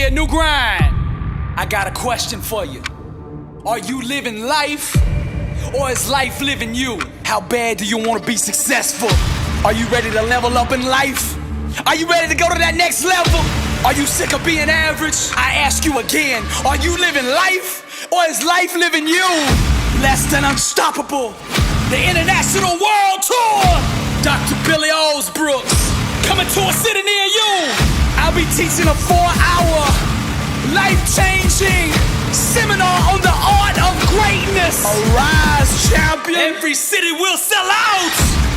year, new grind. I got a question for you. Are you living life, or is life living you? How bad do you want to be successful? Are you ready to level up in life? Are you ready to go to that next level? Are you sick of being average? I ask you again, are you living life, or is life living you? Less than unstoppable, the international world tour. Dr. Billy Alsbrooks, coming to a city near you. I'll be teaching a 4-hour, life-changing seminar on the art of greatness. Arise, champion. Every city will sell out.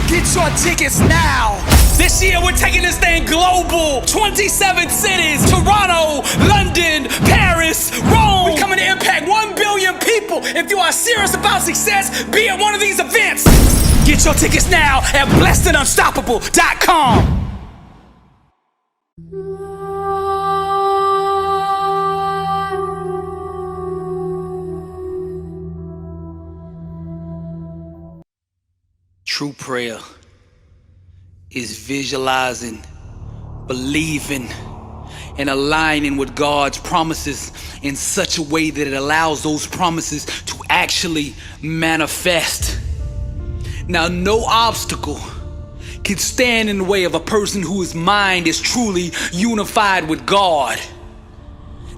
Get your tickets now. This year we're taking this thing global. 27 cities, Toronto, London, Paris, Rome. We're coming to impact 1 billion people. If you are serious about success, be at one of these events. Get your tickets now at blessedandunstoppable.com. True prayer is visualizing, believing, and aligning with God's promises in such a way that it allows those promises to actually manifest. Now, no obstacle can stand in the way of a person whose mind is truly unified with God.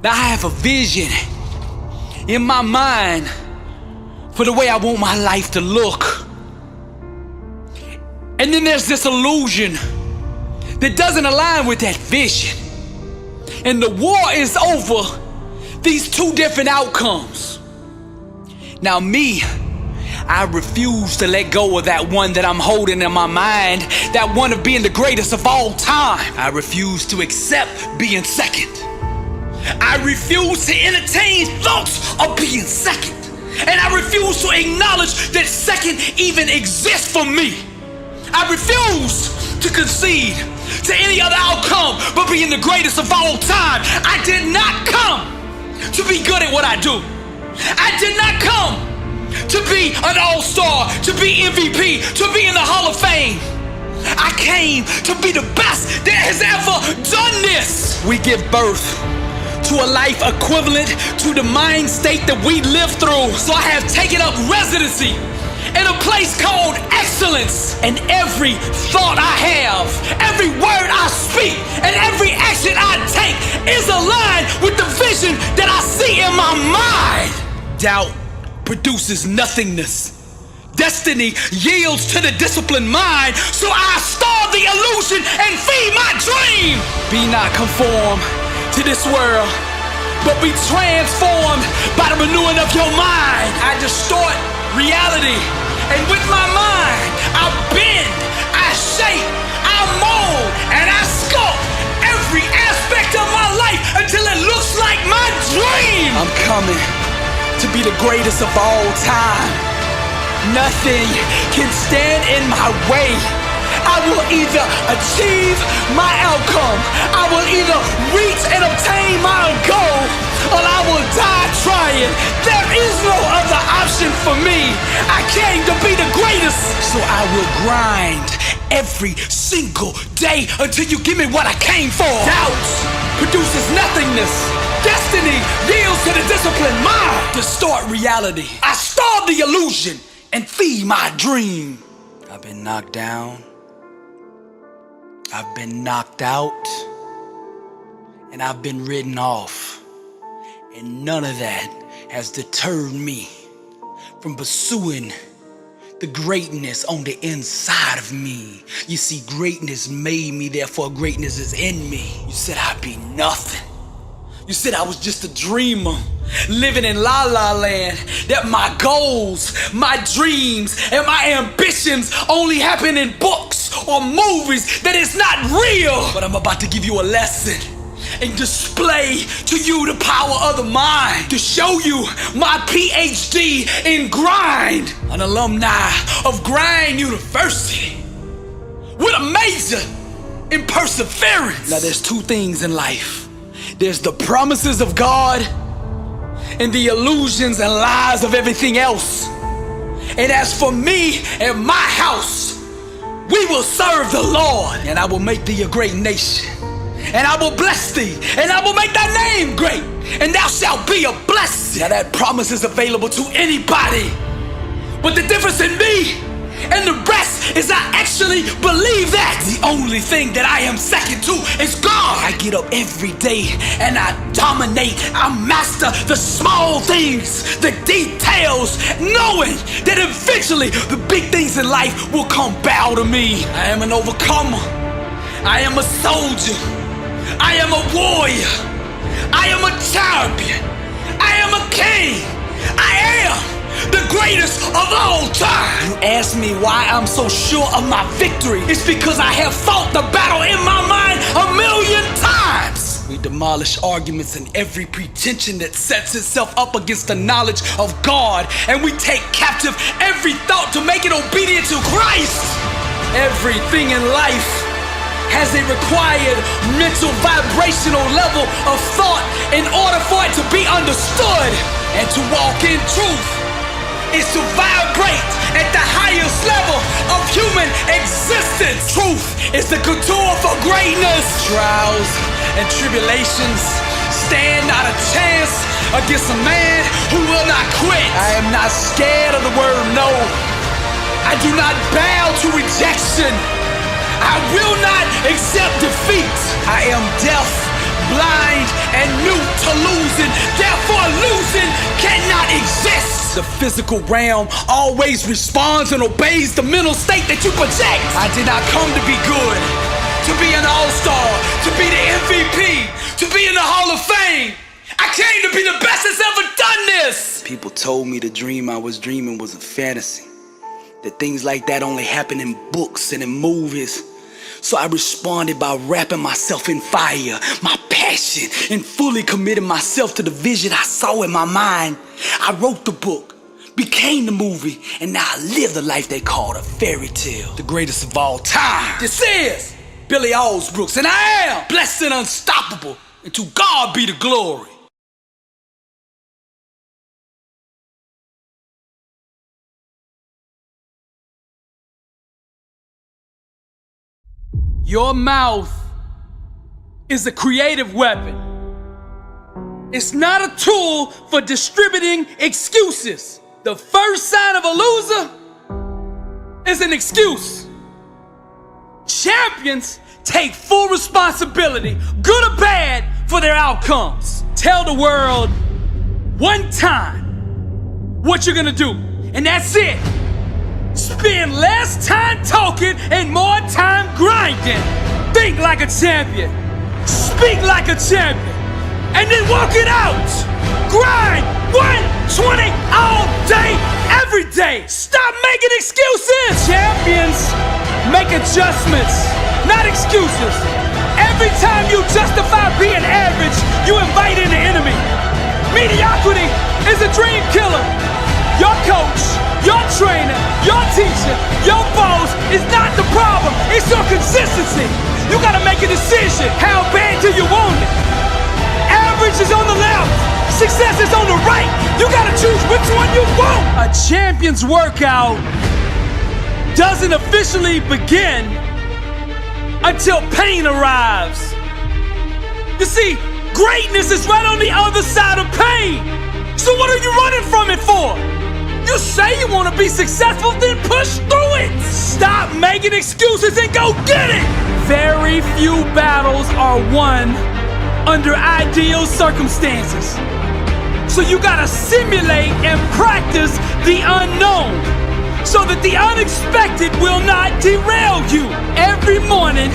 Now, I have a vision in my mind for the way I want my life to look. And then there's this illusion that doesn't align with that vision. And the war is over these two different outcomes. Now me, I refuse to let go of that one that I'm holding in my mind, that one of being the greatest of all time. I refuse to accept being second. I refuse to entertain thoughts of being second. And I refuse to acknowledge that second even exists for me. I refuse to concede to any other outcome but being the greatest of all time. I did not come to be good at what I do. I did not come to be an all-star, to be MVP, to be in the Hall of Fame. I came to be the best that has ever done this. We give birth to a life equivalent to the mind state that we live through. So I have taken up residency in a place called excellence. And every thought I have, every word I speak, and every action I take is aligned with the vision that I see in my mind. Doubt produces nothingness. Destiny yields to the disciplined mind. So I starve the illusion and feed my dream. Be not conformed to this world, but be transformed by the renewing of your mind. I distort reality, and with my mind I bend, I shape, I mold, and I sculpt every aspect of my life until it looks like my dream. I'm coming to be the greatest of all time. Nothing can stand in my way. I will either achieve my outcome, I will either reach and obtain my goal, or I will die trying. There is no other option for me. I came to be the greatest, so I will grind every single day until you give me what I came for. Doubt produces nothingness. Destiny yields to the disciplined mind. Distort reality. I starve the illusion and feed my dream. I've been knocked down, I've been knocked out, and I've been written off. And none of that has deterred me from pursuing the greatness on the inside of me. You see, greatness made me, therefore greatness is in me. You said I'd be nothing. You said I was just a dreamer, living in la la land, that my goals, my dreams, and my ambitions only happen in books or movies, that it's not real. But I'm about to give you a lesson and display to you the power of the mind, to show you my PhD in grind, an alumni of Grind University with a major in perseverance. Now there's two things in life. There's the promises of God and the illusions and lies of everything else. And as for me and my house, we will serve the Lord, and I will make thee a great nation, and I will bless thee, and I will make thy name great, and thou shalt be a blessing. Now that promise is available to anybody, but the difference in me and the rest is I actually believe that. The only thing that I am second to is God. I get up every day and I dominate. I master the small things, the details, knowing that eventually the big things in life will come bow to me. I am an overcomer. I am a soldier. I am a warrior. I am a champion. I am a king. I am the greatest of all time. You ask me why I'm so sure of my victory. It's because I have fought the battle in my mind 1,000,000 times. We demolish arguments and every pretension that sets itself up against the knowledge of God, and we take captive every thought to make it obedient to Christ. Everything in life has a required mental vibrational level of thought in order for it to be understood. And to walk in truth is to vibrate at the highest level of human existence. Truth is the couture for greatness. Trials and tribulations stand not a chance against a man who will not quit. I am not scared of the word no. I do not bow to rejection. I will not accept defeat. I am deaf, blind, and mute to losing. Therefore, losing cannot exist. The physical realm always responds and obeys the mental state that you project. I did not come to be good, to be an all-star, to be the MVP, to be in the Hall of Fame. I came to be the best that's ever done this. People told me the dream I was dreaming was a fantasy, that things like that only happen in books and in movies. So I responded by wrapping myself in fire, my passion, and fully committing myself to the vision I saw in my mind. I wrote the book, became the movie, and now I live the life they call a fairy tale. The greatest of all time. This is Billy Alsbrooks, and I am blessed and unstoppable, and to God be the glory. Your mouth is a creative weapon. It's not a tool for distributing excuses. The first sign of a loser is an excuse. Champions take full responsibility, good or bad, for their outcomes. Tell the world one time what you're gonna do, and that's it. Spend less time talking and more time grinding. Think like a champion. Speak like a champion. And then walk it out. Grind 120 all day, every day. Stop making excuses. Champions make adjustments, not excuses. Every time you justify being average, you invite in the enemy. Mediocrity is a dream killer. Your coach, your trainer, your teacher, your boss is not the problem. It's your consistency. You gotta make a decision. How bad do you want it? Average is on the left. Success is on the right. You gotta choose which one you want. A champion's workout doesn't officially begin until pain arrives. You see, greatness is right on the other side of pain. So what are you running from it for? You say you want to be successful, then push through it. Stop making excuses and go get it. Very few battles are won under ideal circumstances. So you gotta simulate and practice the unknown so that the unexpected will not derail you. Every morning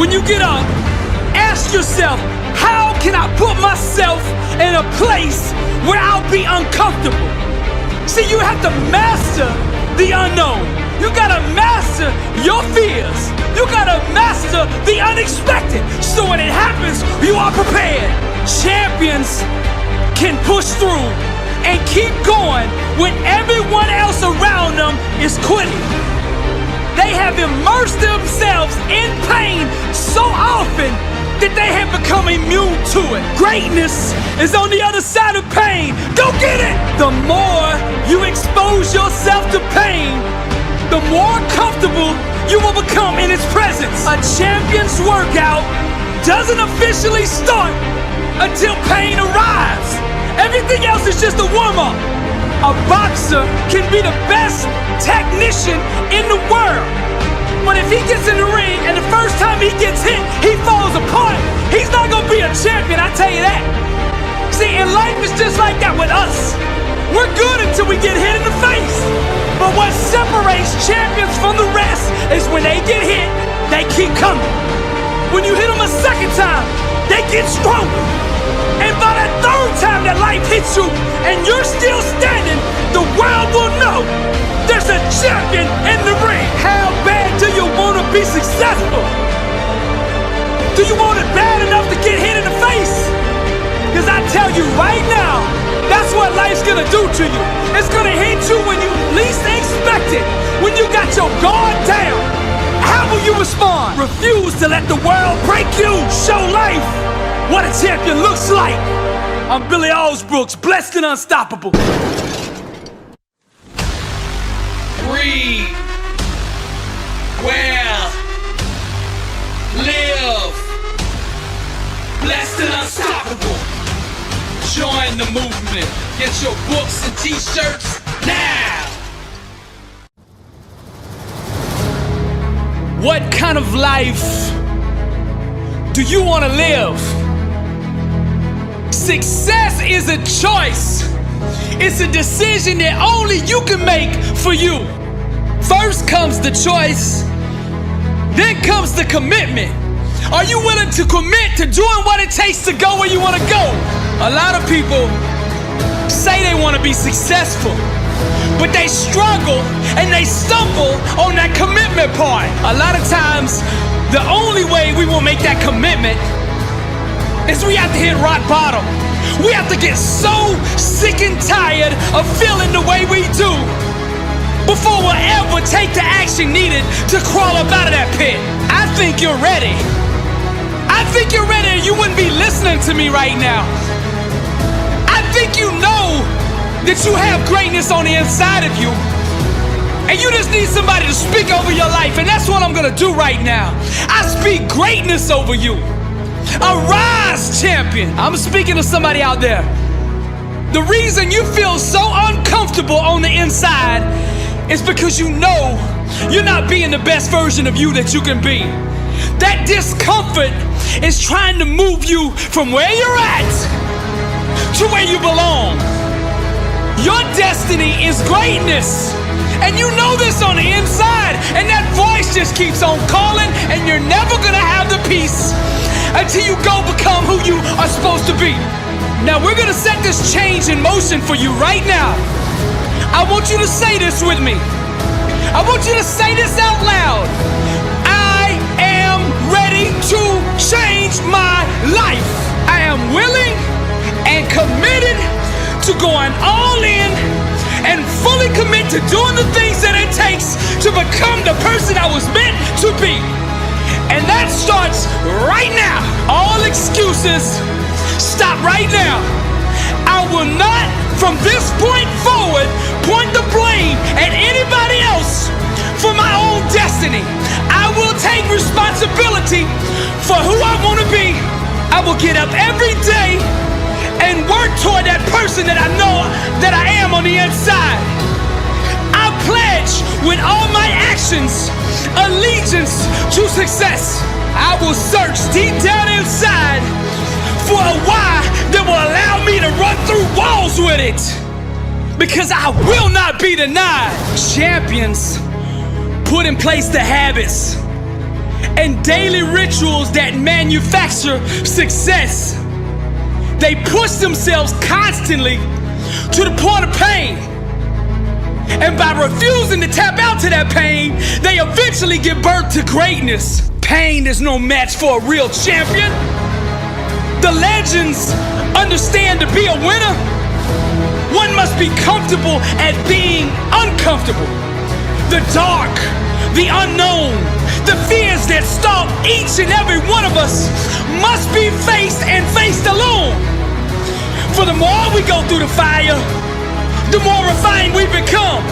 when you get up, ask yourself, how can I put myself in a place where I'll be uncomfortable? See, you have to master the unknown. You gotta master your fears. You gotta master the unexpected. So when it happens, you are prepared. Champions can push through and keep going when everyone else around them is quitting. They have immersed themselves in pain so often that they have become immune to it. Greatness is on the other side of pain. Go get it! The more you expose yourself to pain, the more comfortable you will become in its presence. A champion's workout doesn't officially start until pain arrives. Everything else is just a warm-up. A boxer can be the best technician in the world, but if he gets in the ring and the first time he gets hit, he falls apart, he's not gonna be a champion, I tell you that. See, in life it's just like that with us. We're good until we get hit in the face. But what separates champions from the rest is when they get hit, they keep coming. When you hit them a second time, they get stronger. And by that third time that life hits you and you're still standing, the world will know there's a champion in the ring. How bad do you want to be successful? Do you want it bad enough to get hit in the face? Because I tell you right now, that's what life's gonna do to you. It's gonna hit you when you least expect it. When you got your guard down, how will you respond? Refuse to let the world break you. Show life what a champion looks like. I'm Billy Alsbrooks, blessed and unstoppable. Breathe. Well. Live. Blessed and unstoppable. Join the movement. Get your books and t-shirts now. What kind of life do you want to live? Success is a choice. It's a decision that only you can make for you. First comes the choice, then comes the commitment. Are you willing to commit to doing what it takes to go where you want to go? A lot of people say they want to be successful, but they struggle and they stumble on that commitment part. A lot of times, the only way we will make that commitment is we have to hit rock bottom. We have to get so sick and tired of feeling the way we do before we'll ever take the action needed to crawl up out of that pit. I think you're ready. I think you're ready, and you wouldn't be listening to me right now. I think you know that you have greatness on the inside of you, and you just need somebody to speak over your life, and that's what I'm gonna do right now. I speak greatness over you. Arise, champion. I'm speaking to somebody out there. The reason you feel so uncomfortable on the inside is because you know you're not being the best version of you that you can be. That discomfort is trying to move you from where you're at to where you belong. Your destiny is greatness, and you know this on the inside, and that voice just keeps on calling, and you're never gonna have the peace until you go become who you are supposed to be. Now we're gonna set this change in motion for you right now. I want you to say this with me. I want you to say this out loud. I am ready to change my life. I am willing and committed to going all in and fully commit to doing the things that it takes to become the person I was meant to be. And that starts right now. All excuses stop right now. I will not, from this point forward, point the blame at anybody else for my own destiny. I will take responsibility for who I want to be. I will get up every day and work toward that person that I know that I am on the inside. I pledge with all my actions allegiance to success. I will search deep down inside for a why that will allow me to run through walls with it, because I will not be denied. Champions put in place the habits and daily rituals that manufacture success. They push themselves constantly to the point of pain. And by refusing to tap out to that pain, they eventually give birth to greatness. Pain is no match for a real champion. The legends understand to be a winner, one must be comfortable at being uncomfortable. The dark, the unknown, the fears that stalk each and every one of us must be faced and faced alone. For the more we go through the fire, the more refined we become.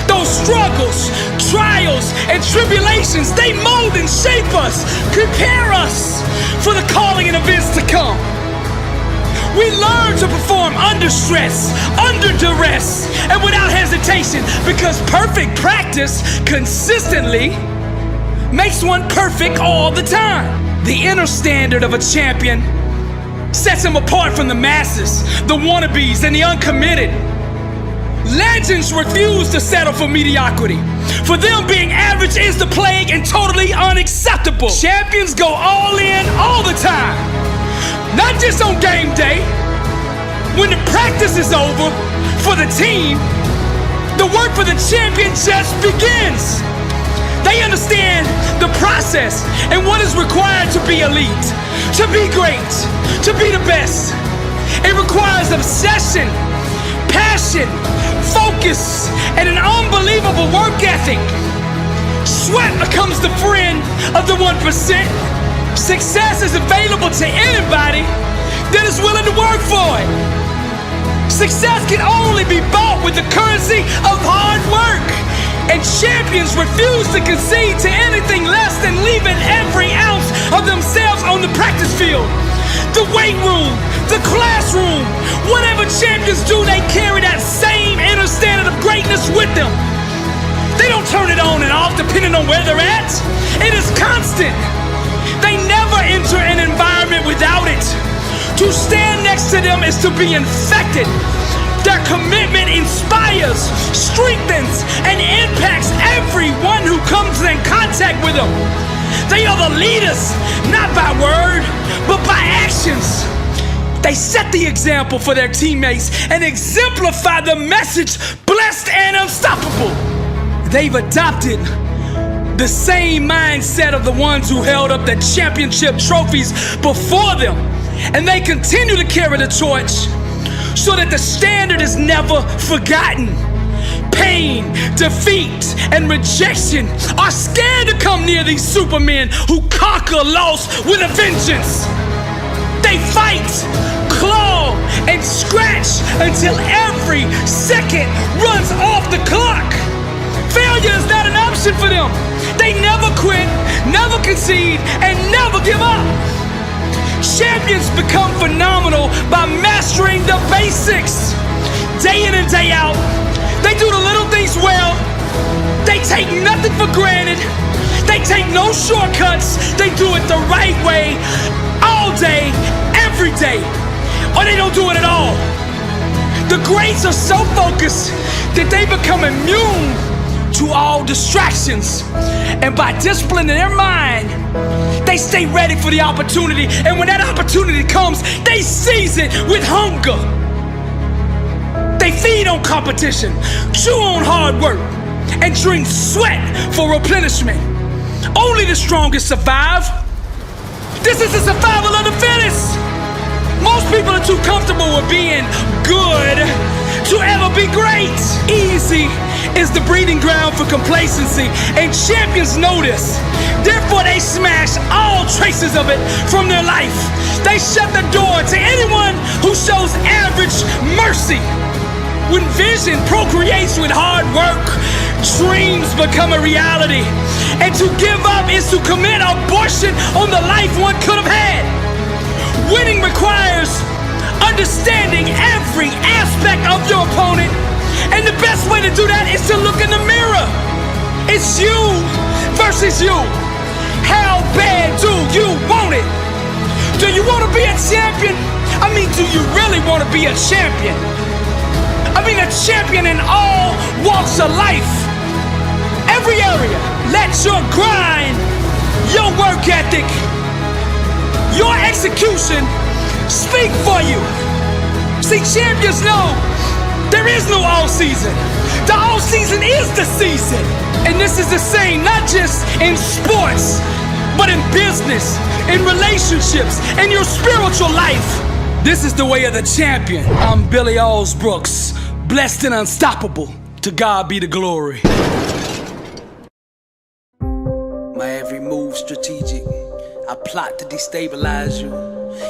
Those struggles Trials and tribulations, they mold and shape us, prepare us for the calling and events to come. We learn to perform under stress, under duress, and without hesitation, because perfect practice consistently makes one perfect all the time. The inner standard of a champion sets him apart from the masses, the wannabes, and the uncommitted. Legends refuse to settle for mediocrity. For them, being average is the plague and totally unacceptable. Champions go all in all the time. Not just on game day. When the practice is over for the team, the work for the champion just begins. They understand the process and what is required to be elite, to be great, to be the best. It requires obsession, passion, focus, and an unbelievable work ethic. Sweat becomes the friend of the 1%. Success is available to anybody that is willing to work for it. Success can only be bought with the currency of hard work. And champions refuse to concede to anything less than leaving every ounce of themselves on the practice field. The weight room, the classroom, whatever champions do, they carry that same inner standard of greatness with them. They don't turn it on and off depending on where they're at. It is constant. They never enter an environment without it. To stand next to them is to be infected. Their commitment inspires, strengthens, and impacts everyone who comes in contact with them. They are the leaders, not by word, but by actions. They set the example for their teammates and exemplify the message, blessed and unstoppable. They've adopted the same mindset of the ones who held up the championship trophies before them. And they continue to carry the torch so that the standard is never forgotten. Pain, defeat, and rejection are scared to come near these supermen who conquer loss with a vengeance. They fight, claw, and scratch until every second runs off the clock. Failure is not an option for them. They never quit, never concede, and never give up. Champions become phenomenal by mastering the basics. Day in and day out, they do the little things well. They take nothing for granted. They take no shortcuts. They do it the right way, all day, every day, or they don't do it at all. The greats are so focused that they become immune to all distractions. And by disciplining their mind, they stay ready for the opportunity. And when that opportunity comes, they seize it with hunger. They feed on competition, chew on hard work, and drink sweat for replenishment. Only the strongest survive. This is the survival of the fittest. Most people are too comfortable with being good to ever be great. Easy is the breeding ground for complacency, and champions know this. Therefore, they smash all traces of it from their life. They shut the door to anyone who shows average mercy. When vision procreates with hard work, dreams become a reality. And to give up is to commit abortion on the life one could have had. Winning requires understanding every aspect of your opponent. And the best way to do that is to look in the mirror. It's you versus you. How bad do you want it? Do you want to be a champion? I mean, do you really want to be a champion? I mean, a champion in all walks of life. Every area. Let your grind, your work ethic, your execution speak for you. See, champions know there is no all season. The all season is the season. And this is the same, not just in sports, but in business, in relationships, in your spiritual life. This is the way of the champion. I'm Billy Alsbrooks, blessed and unstoppable. To God be the glory. My every move strategic. I plot to destabilize you.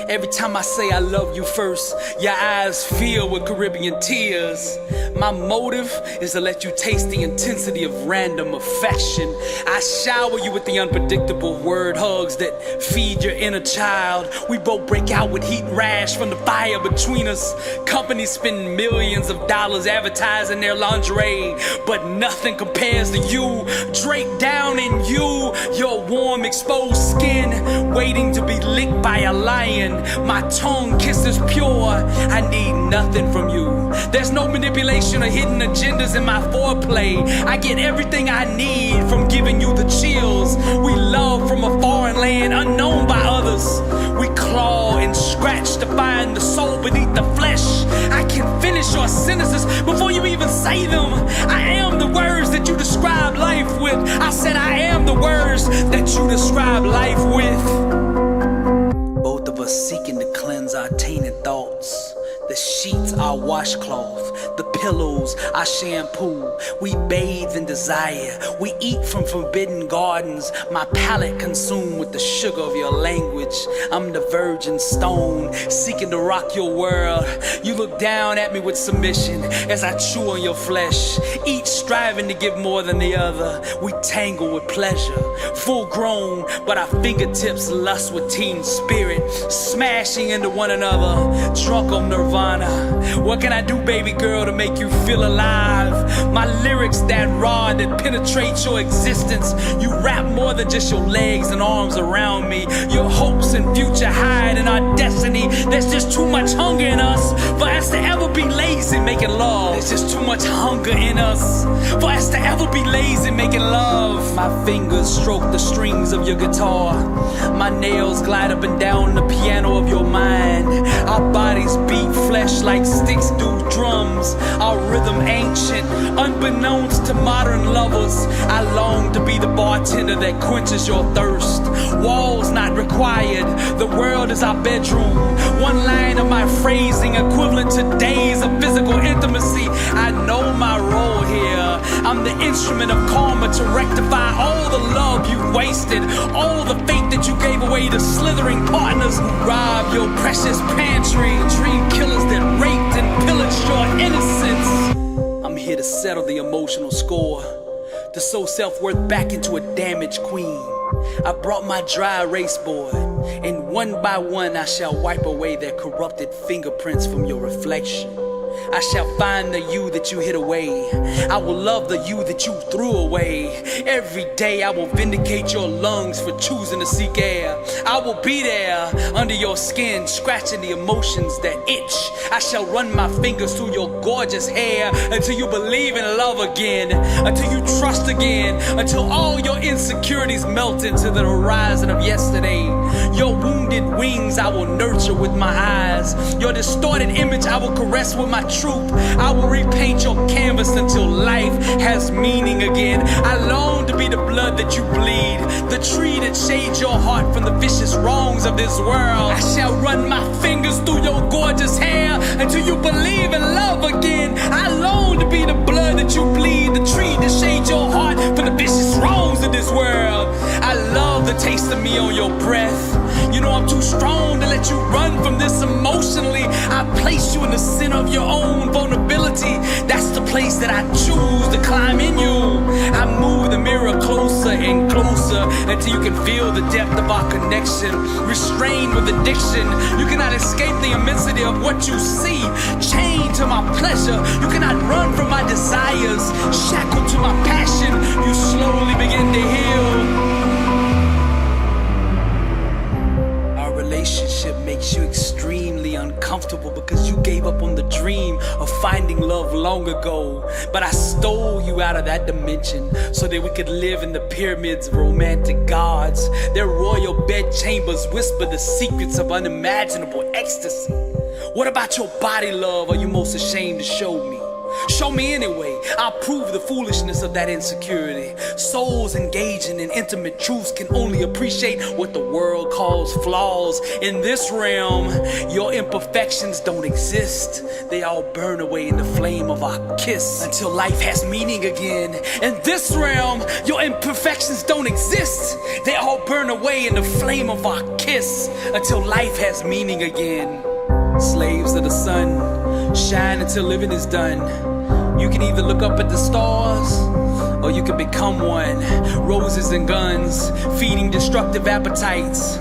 Every time I say I love you first, your eyes fill with Caribbean tears. My motive is to let you taste the intensity of random affection. I shower you with the unpredictable word hugs that feed your inner child. We both break out with heat rash from the fire between us. Companies spend millions of dollars advertising their lingerie, but nothing compares to you. Draped down in you, your warm exposed skin, waiting to be licked by a lion. My tongue kisses pure. I need nothing from you. There's no manipulation or hidden agendas in my foreplay. I get everything I need from giving you the chills. We love from a foreign land unknown by others. We claw and scratch to find the soul beneath the flesh. I can finish your sentences before you even say them. I am the words that you describe life with. I said I am the words that you describe life with. Both of us seeking to cleanse our tainted thoughts. The sheets, our washcloth. The pillows, our shampoo. We bathe in desire. We eat from forbidden gardens. My palate consumed with the sugar of your language. I'm the virgin stone, seeking to rock your world. You look down at me with submission as I chew on your flesh, each striving to give more than the other. We tangle with pleasure, full grown, but our fingertips lust with teen spirit, smashing into one another, drunk on nirvana. What can I do, baby girl, to make you feel alive? My lyrics that raw, that penetrate your existence. You wrap more than just your legs and arms around me. Your hopes and future hide in our destiny. There's just too much hunger in us for us to ever be lazy making love. There's just too much hunger in us for us to ever be lazy making love. My fingers stroke the strings of your guitar. My nails glide up and down the piano of your mind. Our bodies beat flesh like sticks do drums. Our rhythm ancient, unbeknownst to modern lovers. I long to be the bartender that quenches your thirst. Walls not required, the world is our bedroom. One line of my phrasing equivalent to days of physical intimacy. I know my role here. I'm the instrument of karma to rectify all the love you wasted, all the faith that you gave away to slithering partners who rob your precious pantry, dream killers that raped and pillaged your innocence. I'm here to settle the emotional score, to sow self-worth back into a damaged queen. I brought my dry erase board, and one by one I shall wipe away their corrupted fingerprints from your reflection. I shall find the you that you hid away. I will love the you that you threw away. Every day I will vindicate your lungs for choosing to seek air. I will be there under your skin, scratching the emotions that itch. I shall run my fingers through your gorgeous hair until you believe in love again, until you trust again, until all your insecurities melt into the horizon of yesterday. Your wounded wings I will nurture with my eyes. Your distorted image I will caress with my truth. I will repaint your canvas until life has meaning again. I long to be the blood that you bleed, the tree that shades your heart from the vicious wrongs of this world. I shall run my fingers through your gorgeous hair until you believe in love again. I long to be the blood that you bleed, the tree that shades your heart from the vicious wrongs of this world. I love the taste of me on your breath. You know I'm too strong to let you run from this emotionally. I place you in the center of your own vulnerability. That's the place that I choose to climb in you. I move the mirror closer and closer until you can feel the depth of our connection. Restrained with addiction, you cannot escape the immensity of what you see. Chained to my pleasure, you cannot run from my desires. Shackled to my passion, you slowly begin to heal. Relationship makes you extremely uncomfortable because you gave up on the dream of finding love long ago. But I stole you out of that dimension so that we could live in the pyramids of romantic gods. Their royal bedchambers whisper the secrets of unimaginable ecstasy. What about your body, love, are you most ashamed to show me? Show me anyway. I'll prove the foolishness of that insecurity. Souls engaging in intimate truths can only appreciate what the world calls flaws. In this realm, your imperfections don't exist. They all burn away in the flame of our kiss until life has meaning again. In this realm, your So imperfections don't exist. They all burn away in the flame of our kiss until life has meaning again. Slaves of the sun, shine until living is done. You can either look up at the stars or you can become one. Roses and guns, feeding destructive appetites.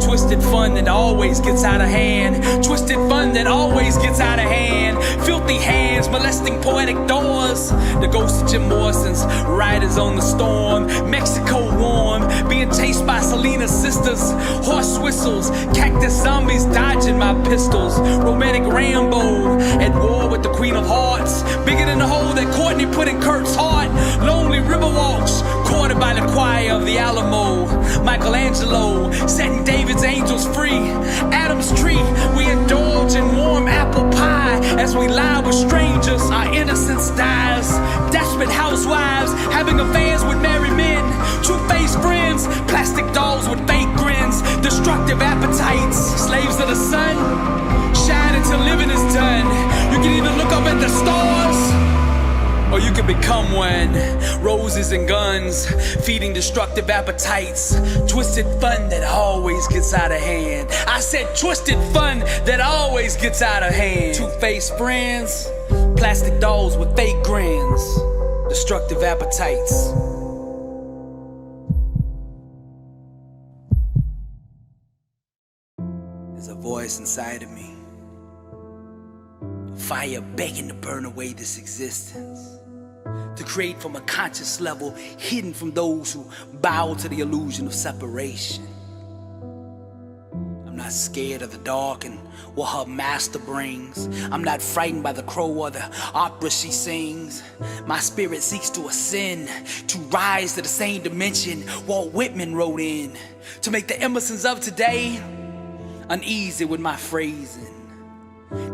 Twisted fun that always gets out of hand. Twisted fun that always gets out of hand. Filthy hands molesting poetic doors. The ghost of Jim Morrison's riders on the storm. Mexico warm, being chased by Selena's sisters. Horse whistles, cactus zombies dodging my pistols. Romantic Rambo at war with the Queen of Hearts. Bigger than the hole that Courtney put in Kurt's heart. Lonely river walks, courted by the choir of the Alamo. Michelangelo setting David's angels free. Adam's tree, we indulge in warm apple pie as we lie with strangers. Our innocence dies. Desperate housewives having affairs with married men. Two-faced friends, plastic dolls with fake grins. Destructive appetites, slaves of the sun. Shine until living is done. You can either look up at the stars or you can become one. Roses and guns, feeding destructive appetites. Twisted fun that always gets out of hand. I said twisted fun that always gets out of hand. Two-faced friends, plastic dolls with fake grins. Destructive appetites. There's a voice inside of me. Fire begging to burn away this existence. To create from a conscious level, hidden from those who bow to the illusion of separation. I'm not scared of the dark and what her master brings. I'm not frightened by the crow or the opera she sings. My spirit seeks to ascend, to rise to the same dimension Walt Whitman wrote in. To make the Emersons of today uneasy with my phrasing.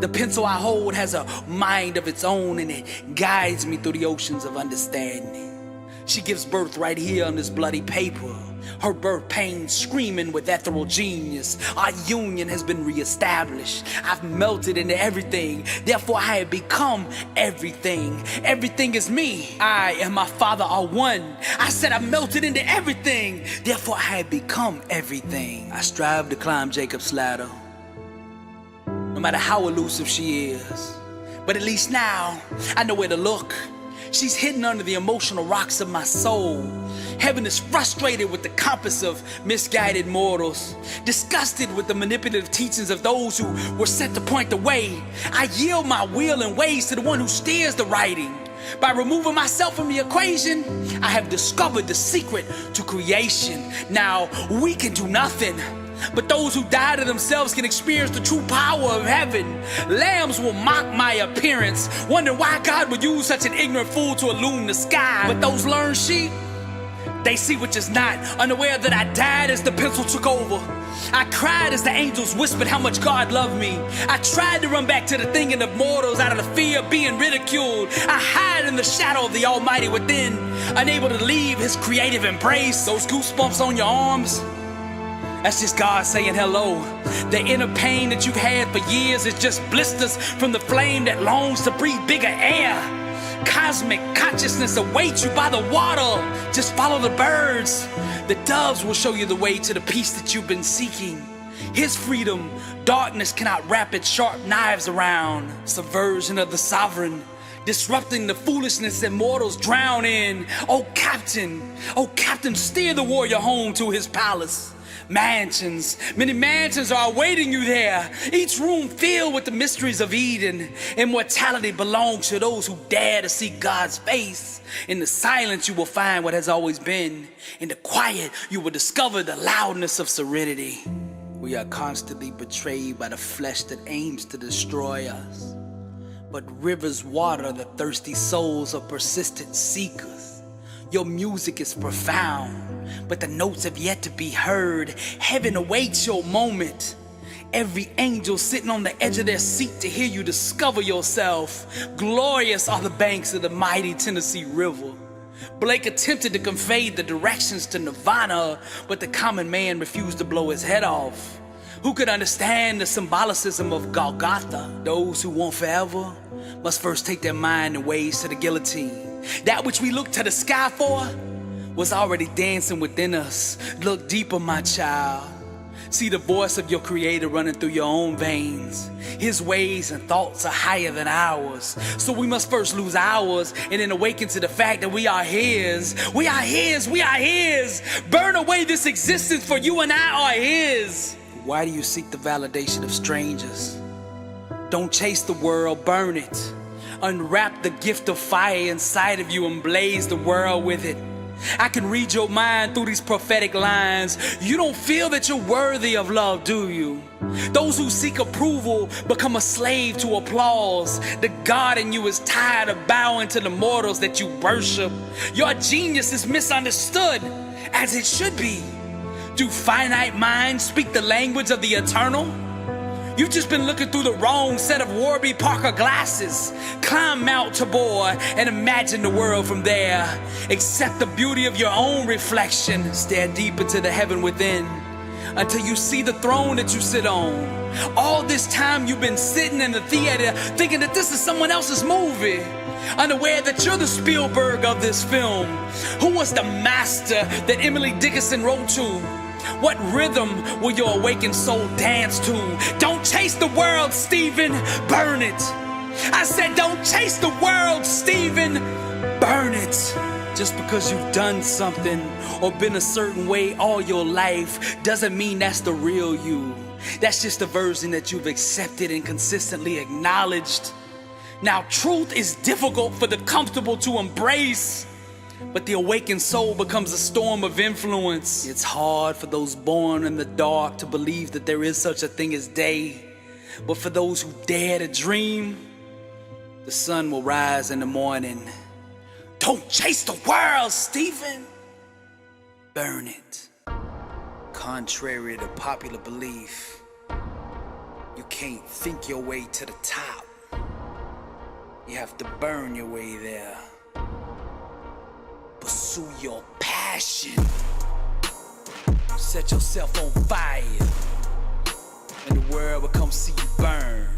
The pencil I hold has a mind of its own, and it guides me through the oceans of understanding. She gives birth right here on this bloody paper. Her birth pain screaming with ethereal genius. Our union has been reestablished. I've melted into everything. Therefore I have become everything. Everything is me. I and my father are one. I said I melted into everything. Therefore I have become everything. I strive to climb Jacob's ladder, no matter how elusive she is. But at least now, I know where to look. She's hidden under the emotional rocks of my soul. Heaven is frustrated with the compass of misguided mortals, disgusted with the manipulative teachings of those who were set to point the way. I yield my will and ways to the one who steers the writing. By removing myself from the equation, I have discovered the secret to creation. Now, we can do nothing, but those who die to themselves can experience the true power of heaven. Lambs will mock my appearance, wondering why God would use such an ignorant fool to illumine the sky. But those learned sheep, they see which is not, unaware that I died as the pencil took over. I cried as the angels whispered how much God loved me. I tried to run back to the thinking of mortals out of the fear of being ridiculed. I hide in the shadow of the Almighty within, unable to leave His creative embrace. Those goosebumps on your arms, that's just God saying hello. The inner pain that you've had for years is just blisters from the flame that longs to breathe bigger air. Cosmic consciousness awaits you by the water. Just follow the birds. The doves will show you the way to the peace that you've been seeking. His freedom, darkness cannot wrap its sharp knives around. Subversion of the sovereign, disrupting the foolishness that mortals drown in. Oh captain, steer the warrior home to his palace. Mansions, many mansions are awaiting you there. Each room filled with the mysteries of Eden. Immortality belongs to those who dare to see God's face. In the silence you will find what has always been. In the quiet you will discover the loudness of serenity. We are constantly betrayed by the flesh that aims to destroy us. But rivers water the thirsty souls of persistent seekers. Your music is profound, but the notes have yet to be heard. Heaven awaits your moment. Every angel sitting on the edge of their seat to hear you discover yourself. Glorious are the banks of the mighty Tennessee River. Blake attempted to convey the directions to Nirvana, but the common man refused to blow his head off. Who could understand the symbolicism of Golgotha? Those who want forever must first take their mind and ways to the guillotine. That which we look to the sky for was already dancing within us. Look deeper, my child. See the voice of your Creator running through your own veins. His ways and thoughts are higher than ours. So we must first lose ours and then awaken to the fact that we are His. We are His. We are His. Burn away this existence, for you and I are His. Why do you seek the validation of strangers? Don't chase the world, burn it. Unwrap the gift of fire inside of you and blaze the world with it. I can read your mind through these prophetic lines. You don't feel that you're worthy of love, do you? Those who seek approval become a slave to applause. The God in you is tired of bowing to the mortals that you worship. Your genius is misunderstood, as it should be. Do finite minds speak the language of the eternal? You've just been looking through the wrong set of Warby Parker glasses. Climb Mount Tabor and imagine the world from there. Accept the beauty of your own reflection. Stare deep into the heaven within until you see the throne that you sit on. All this time you've been sitting in the theater thinking that this is someone else's movie, unaware that you're the Spielberg of this film. Who was the master that Emily Dickinson wrote to? What rhythm will your awakened soul dance to? Don't chase the world, Stephen, burn it. I said don't chase the world, Stephen, burn it. Just because you've done something or been a certain way all your life doesn't mean that's the real you. That's just the version that you've accepted and consistently acknowledged. Now, truth is difficult for the comfortable to embrace, but the awakened soul becomes a storm of influence. It's hard for those born in the dark to believe that there is such a thing as day. But for those who dare to dream, the sun will rise in the morning. Don't chase the world, Stephen. Burn it. Contrary to popular belief, you can't think your way to the top. You have to burn your way there. Pursue your passion. Set yourself on fire, and the world will come see you burn.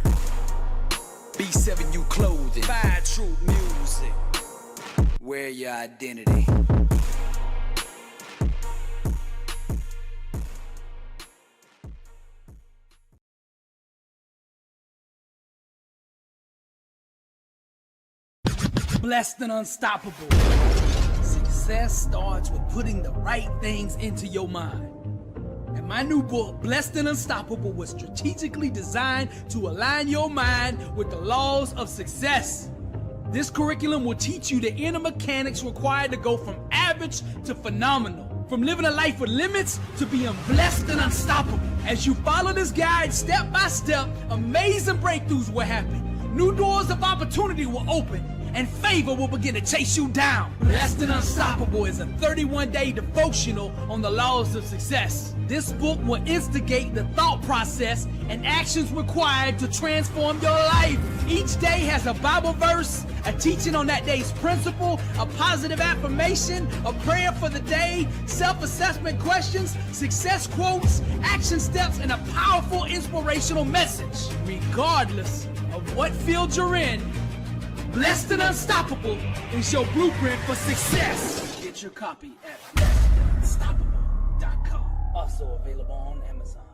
B7U clothing, Fire Troop music. Wear your identity. Blessed and unstoppable. Success starts with putting the right things into your mind. And my new book, Blessed and Unstoppable, was strategically designed to align your mind with the laws of success. This curriculum will teach you the inner mechanics required to go from average to phenomenal, from living a life with limits to being blessed and unstoppable. As you follow this guide step by step, amazing breakthroughs will happen. New doors of opportunity will open, and favor will begin to chase you down. Blessed and Unstoppable is a 31-day devotional on the laws of success. This book will instigate the thought process and actions required to transform your life. Each day has a Bible verse, a teaching on that day's principle, a positive affirmation, a prayer for the day, self-assessment questions, success quotes, action steps, and a powerful inspirational message. Regardless of what field you're in, Blessed and Unstoppable is your blueprint for success. Get your copy at blessedandunstoppable.com. Also available on Amazon.